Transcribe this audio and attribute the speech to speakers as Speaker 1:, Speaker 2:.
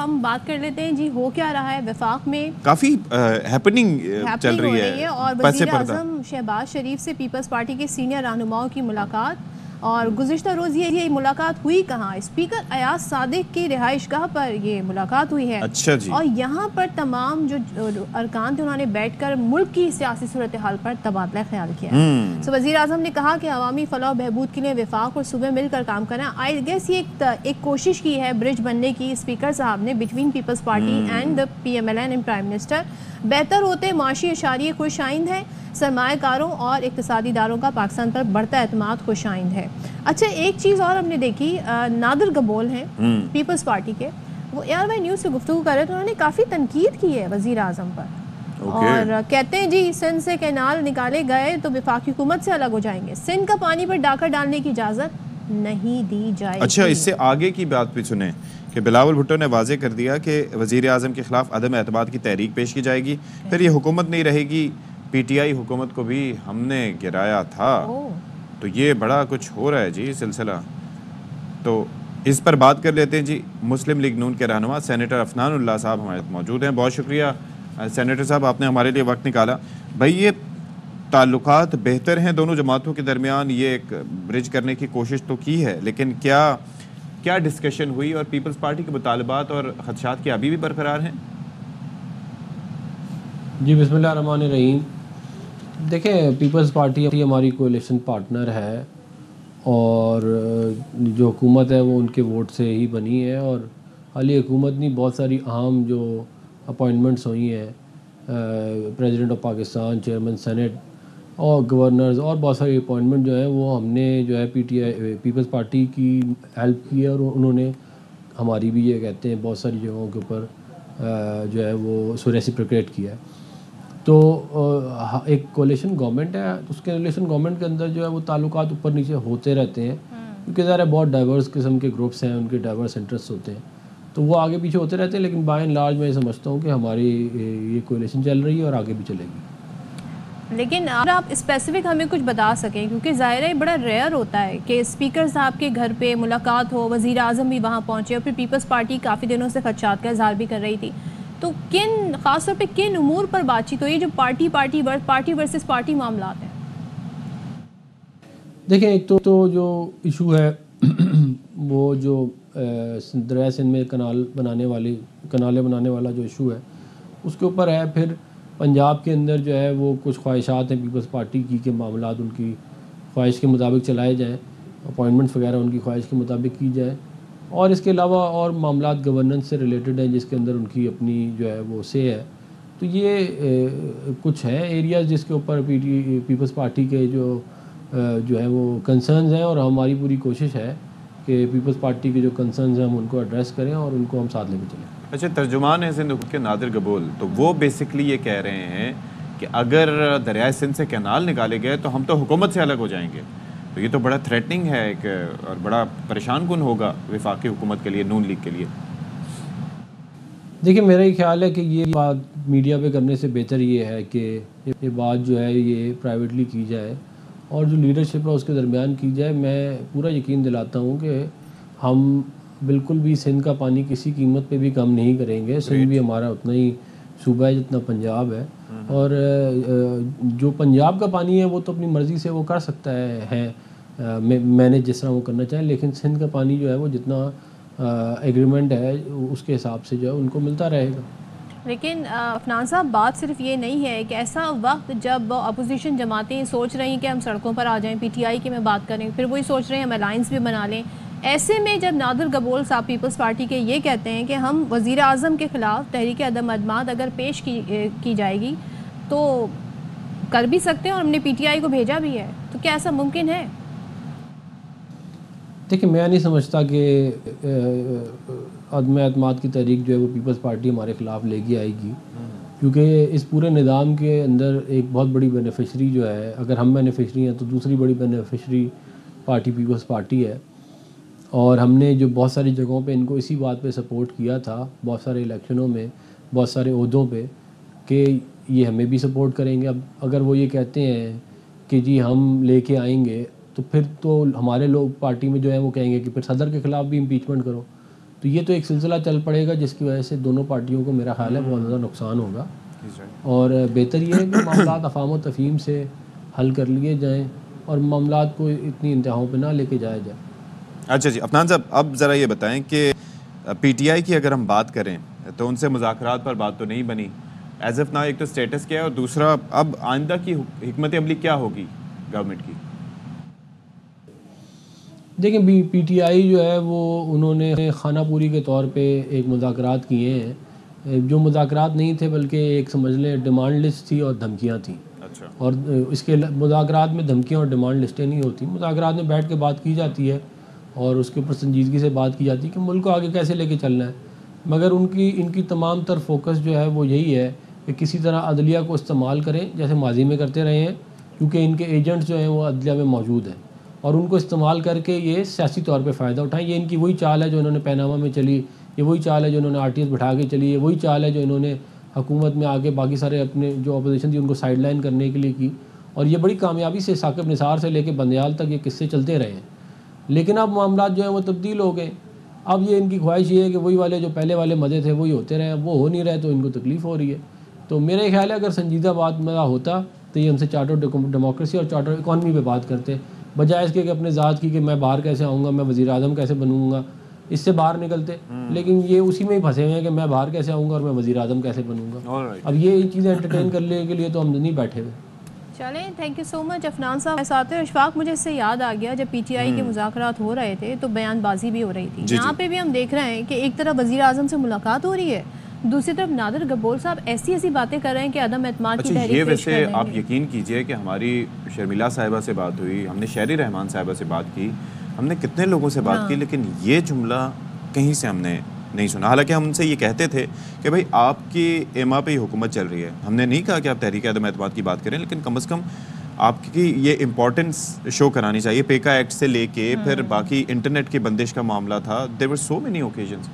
Speaker 1: हम बात कर लेते हैं जी, हो क्या रहा है वफाक में।
Speaker 2: काफ़ी हैपनिंग चल रही है
Speaker 1: और वज़ीर आज़म शहबाज शरीफ से पीपल्स पार्टी के सीनियर रहनुमाओं की मुलाकात, और गुज़िश्ता रोज़ ये मुलाकात हुई कहाँ? स्पीकर अयाज सादिक की रिहाइशगाह पर ये मुलाकात हुई है।
Speaker 2: अच्छा जी।
Speaker 1: और यहाँ पर तमाम जो अरकान थे उन्होंने बैठकर मुल्क की सियासी सूरत हाल पर तबादला ख्याल किया। सो वज़ीर आज़म ने कहा कि अवामी फलाह बहबूद के लिए वफाक और सुबह मिलकर काम करना। आई गेस ये एक कोशिश की है ब्रिज बनने की स्पीकर साहब ने between Peoples Party and the PMLN and prime minister. बेहतर होते माशी इशारे खुश आइंद है, सरमाएकारों और इक़्तिसादी दारों का पाकिस्तान पर बढ़ता एतमाद खुश आइंद है। अच्छा, एक चीज़ और हमने देखी, नादिर गबोल हैं पीपल्स पार्टी के, वो ARY न्यूज़ से गुफ्तगू कर रहे थे, उन्होंने काफ़ी तनकीद की है वज़ीर आज़म पर। और कहते हैं जी सिंध से कैनाल निकाले गए तो वफाकी हुकूमत से अलग हो जाएंगे, सिंध का पानी पर डाका डालने की इजाज़त नहीं दी जाएगी।
Speaker 2: अच्छा, इससे आगे की बात भी सुने कि बिलावल भुट्टो ने वाजे कर दिया कि वज़ीर आज़म के खिलाफ अदम एतमाद की तहरीक पेश की जाएगी, फिर ये हुकूमत नहीं रहेगी, PTI हुकूमत को भी हमने गिराया था। तो ये बड़ा कुछ हो रहा है जी सिलसिला। तो इस पर बात कर लेते हैं जी। मुस्लिम लीग नून के रहनुमा सेनेटर अफनानुल्लाह साहब हमारे साथ मौजूद हैं। बहुत शुक्रिया सेनेटर साहब, आपने हमारे लिए वक्त निकाला। भाई, ये ताल्लुकात बेहतर हैं दोनों जमातों के दरमियान, ये एक ब्रिज करने की कोशिश तो की है, लेकिन क्या डिस्कशन हुई और पीपल्स पार्टी के मुतालबात और खदशात क्या अभी भी बरकरार हैं?
Speaker 3: जी बिस्मिल्लाह रहमान रहीम। देखें, पीपल्स पार्टी हमारी कोalition पार्टनर है और जो हुकूमत है वो उनके वोट से ही बनी है। और हाल ही हुकूमत ने बहुत सारी अहम जो अपॉइंटमेंट्स हुई हैं, president of Pakistan, chairman senate और गवर्नर्स और बहुत सारी अपॉइंटमेंट जो है वो हमने जो है पीपल्स पार्टी की हेल्प की है। और उन्होंने हमारी भी, ये कहते हैं, बहुत सारी जगहों के ऊपर जो है वो रेसिप्रोकेट किया है। तो एक कोalition गवर्नमेंट है, उसके रिलेशन गवर्नमेंट के अंदर जो है वो ताल्लुकात ऊपर नीचे होते रहते हैं, क्योंकि ज़रा बहुत डाइवर्स किस्म के ग्रुप्स हैं, उनके डाइवर्स इंटरेस्ट होते हैं, तो वो आगे पीछे होते रहते हैं। लेकिन बाय एंड लार्ज मैं समझता हूँ कि हमारी ये कोalition चल रही है और आगे भी चलेगी।
Speaker 1: लेकिन अगर आप स्पेसिफिक हमें कुछ बता सकें, क्योंकि ज़ाहिर है बड़ा रेयर होता है कि स्पीकर साहब के घर पे मुलाकात हो, वज़ीर आज़म भी वहाँ पहुँचे और फिर पीपल्स पार्टी काफ़ी दिनों से खदशात का इज़हार भी कर रही थी, तो ख़ास तौर पे किन उमूर पर बातचीत हुई जो पार्टी वर्सेस पार्टी मामलात हैं?
Speaker 3: देखें, एक तो जो इशू है वो जो दरिया सिंध में कनाले बनाने वाला जो इशू है उसके ऊपर है। फिर पंजाब के अंदर जो है वो कुछ ख्वाहिशात हैं पीपल्स पार्टी की कि मामलात उनकी ख्वाहिश के मुताबिक चलाए जाएँ, अपॉइंटमेंट्स वगैरह उनकी ख्वाहिश के मुताबिक की जाए। और इसके अलावा और मामलात गवर्नेंस से रिलेटेड हैं जिसके अंदर उनकी अपनी जो है वो से है। तो ये कुछ हैं एरियाज़ जिसके ऊपर पीपल्स पार्टी के जो है वो कंसर्न्स हैं, और हमारी पूरी कोशिश है कि पीपल्स पार्टी के जो कंसर्न्स हैं हम उनको एड्रेस करें और उनको हम साथ लेकर चलें।
Speaker 2: अच्छा, तर्जुमान है सिंध के नादिर गबोल, तो वो बेसिकली ये कह रहे हैं कि अगर दरियाए सिंध से कैनाल निकाले गए तो हम तो हुकूमत से अलग हो जाएंगे। तो ये तो बड़ा थ्रेटनिंग है एक, और बड़ा परेशान कुन होगा वफाकी हुकूमत के लिए, नून लीग के लिए।
Speaker 3: देखिए, मेरा ये ख्याल है कि ये बात मीडिया पे करने से बेहतर ये है कि ये बात जो है ये प्राइवेटली की जाए और जो लीडरशिप है उसके दरमियान की जाए। मैं पूरा यकीन दिलाता हूँ कि हम बिल्कुल भी सिंध का पानी किसी कीमत पे भी कम नहीं करेंगे। सिंध भी हमारा उतना ही सूबा है जितना पंजाब है, और जो पंजाब का पानी है वो तो अपनी मर्ज़ी से वो कर सकता है मैनेज जिस तरह वो करना चाहे, लेकिन सिंध का पानी जो है वो जितना एग्रीमेंट है उसके हिसाब से जो है उनको मिलता रहेगा।
Speaker 1: लेकिन अफनान साहब, बात सिर्फ ये नहीं है कि ऐसा वक्त जब अपोजिशन जमातें सोच रही हैं कि हम सड़कों पर आ जाएं, PTI की मैं बात करें, फिर वही सोच रहे हैं हम अलाइंस भी बना लें। ऐसे में जब नादिर गबोल साहब पीपल्स पार्टी के ये कहते हैं कि हम वज़ीर आज़म के ख़िलाफ़ तहरीक अदम अदमाद अगर पेश की जाएगी तो कर भी सकते हैं और हमने PTI को भेजा भी है, तो क्या ऐसा मुमकिन है?
Speaker 3: देखिए, मैं नहीं समझता कि अदम एतमाद की तहरीक जो है वो पीपल्स पार्टी हमारे ख़िलाफ़ लेके आएगी, क्योंकि इस पूरे निज़ाम के अंदर एक बहुत बड़ी बेनिफिशरी जो है, अगर हम बेनिफिशरी हैं तो दूसरी बड़ी बेनिफिशरी पार्टी पीपल्स पार्टी है। और हमने जो बहुत सारी जगहों पे इनको इसी बात पे सपोर्ट किया था, बहुत सारे इलेक्शनों में, बहुत सारे ओहदों पे, कि ये हमें भी सपोर्ट करेंगे। अब अगर वो ये कहते हैं कि जी हम लेके आएंगे, तो फिर तो हमारे लोग पार्टी में जो है वो कहेंगे कि फिर सदर के ख़िलाफ़ भी इम्पीचमेंट करो। तो ये तो एक सिलसिला चल पड़ेगा जिसकी वजह से दोनों पार्टियों को मेरा ख्याल है बहुत ज़्यादा नुकसान होगा। और बेहतर ये है कि मामलात अफ़ाम व तफ़हीम से हल कर लिए जाएँ और मामलात को इतनी इंतहाओं पे ना लेके जाया जाए।
Speaker 2: अच्छा जी, अफनान साहब, अब ज़रा ये बताएं कि पीटीआई की अगर हम बात करें तो उनसे मुज़ाकरात पर बात तो नहीं बनी। एज ऑफ नाउ एक तो स्टेटस क्या है, और दूसरा अब आइंदा की हिकमत अमली क्या होगी गवर्नमेंट की?
Speaker 3: देखिए, पीटीआई जो है वो उन्होंने खानापूरी के तौर पे एक मुज़ाकरात किए हैं, जो मुज़ाकरात नहीं थे बल्कि एक समझ लें डिमांड लिस्ट थी और धमकियाँ थी।
Speaker 2: अच्छा।
Speaker 3: और इसके मुज़ाकरात में धमकियाँ और डिमांड लिस्टें नहीं होती, मुज़ाकरात में बैठ के बात की जाती है और उसके ऊपर संजीदगी से बात की जाती है कि मुल्क को आगे कैसे लेके चलना है। मगर इनकी तमाम तर फोकस जो है वो यही है कि किसी तरह अदलिया को इस्तेमाल करें जैसे माजी में करते रहे हैं, क्योंकि इनके एजेंट्स जो हैं वो अदलिया में मौजूद हैं और उनको इस्तेमाल करके ये सियासी तौर पे फ़ायदा उठाएं। ये इनकी वही चाल है जो इन्होंने पैनामा में चली, ये वही चाल है जो इन्होंने आरटीएस बिठा के चली, ये वही चाल है जो इन्होंने हुकूमत में आके बाकी सारे अपने जो अपोजिशन थी उनको साइडलाइन करने के लिए की। और ये बड़ी कामयाबी से साकिब निसार से लेकर बंदयाल तक ये किस्से चलते रहे हैं। लेकिन अब मामला जो है वो तब्दील हो गए। अब ये इनकी ख्वाहिश ये है कि वही वाले जो पहले वाले मज़े थे वही होते रहे, वो हो नहीं रहे तो इनको तकलीफ़ हो रही है। तो मेरे ख्याल है अगर संजीदा बात मज़ा होता तो ये हमसे चार्टर डेमोक्रेसी और चार्टर इकॉनमी पे बात करते, बजाय इसके कि अपने ज़ात की कि मैं बाहर कैसे आऊँगा, मैं वज़ीर आज़म कैसे बनूँगा, इससे बाहर निकलते। लेकिन ये उसी में ही फंसे हुए हैं कि मैं बाहर कैसे आऊँगा और मैं वज़ीर आज़म कैसे बनूँगा। अब ये चीज़ें एंटरटेन करने के लिए तो हम नहीं बैठे हुए।
Speaker 1: चलें, thank you so much Afnan साहब। साथ में अशफाक, मुझे इससे याद आ गया जब पीटीआई के मुज़ाकरात हो रहे थे तो बयानबाजी भी हो रही थी। यहाँ पे भी हम देख रहे हैं कि एक तरफ वज़ीर आज़म से मुलाकात हो रही है, दूसरी तरफ नादिर गब्बोर साहब ऐसी बातें कर रहे हैं कि अदम एतमाद की तहरीक पेश कर रहे हैं।
Speaker 2: वैसे आप यकीन कीजिए कि हमारी शर्मिला साहिबा से बात हुई, हमने शहरी रहमान साहिबा से बात की, हमने कितने लोगों से बात की, लेकिन ये जुमला कहीं से हमने नहीं सुना। हालांकि हम उनसे ये कहते थे कि भाई आपकी एमा पे ही हुकूमत चल रही है, हमने नहीं कहा कि आप तहरीक अदम एतमाद की बात करें, लेकिन कम से कम आपकी ये इम्पोर्टेंस शो करानी चाहिए। पेका एक्ट से लेके फिर बाकी इंटरनेट की बंदिश का मामला था, there were so many occasions.